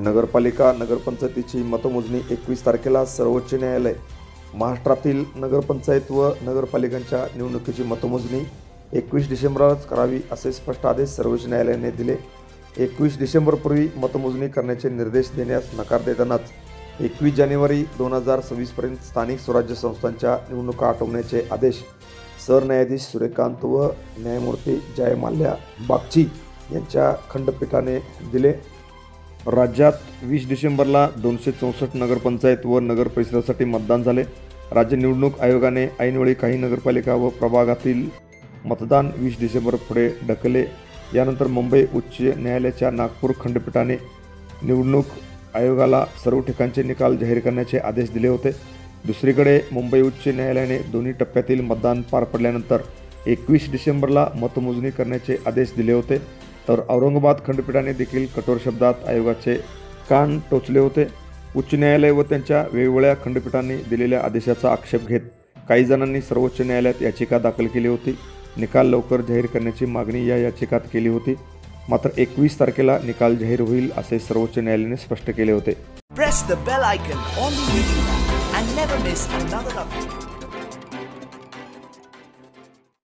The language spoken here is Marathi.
नगरपालिका नगरपंचायतीची मतमोजणी 21 तारखेला सर्वोच्च न्यायालय. महाराष्ट्रातील नगरपंचायत व नगरपालिकांच्या निवडणुकीची मतमोजणी 21 डिसेंबरलाच करावी असे स्पष्ट आदेश सर्वोच्च न्यायालयाने दिले. 21 डिसेंबरपूर्वी मतमोजणी करण्याचे निर्देश देण्यास नकार देतानाच 21 जानेवारी 2026पर्यंत स्थानिक स्वराज्य संस्थांच्या निवडणुका आटोपण्याचे आदेश सरन्यायाधीश सूर्यकांत व न्यायमूर्ती जय माल्या बागची यांच्या खंडपीठाने दिले. राज्यात 20 डिसेंबरला 264 नगरपंचायत व नगर परिषदासाठी मतदान झाले. राज्य निवडणूक आयोगाने ऐनवेळी काही नगरपालिका व प्रभागातील मतदान 20 डिसेंबर पुढे ढकलले. यानंतर मुंबई उच्च न्यायालयाच्या नागपूर खंडपीठाने निवडणूक आयोगाला सर्व ठिकाणचे निकाल जाहीर करण्याचे आदेश दिले होते. दुसरीकडे मुंबई उच्च न्यायालयाने दोन्ही टप्प्यातील मतदान पार पडल्यानंतर 21 डिसेंबरला मतमोजणी करण्याचे आदेश दिले होते. तर औरंगाबाद खंडपीठाने देखील कठोर शब्दात आयोगाचे कान टोचले होते. उच्च न्यायालय व त्यांच्या वेगवेगळ्या खंडपीठांनी दिलेल्या आदेशाचा आक्षेप घेत काही जणांनी सर्वोच्च न्यायालयात याचिका दाखल केली होती. निकाल लवकर जाहीर करण्याची मागणी या याचिकात केली होती. मात्र 21 तारखेला निकाल जाहीर होईल असे सर्वोच्च न्यायालयाने स्पष्ट केले होते. Press the bell icon on the YouTube app and never miss another update.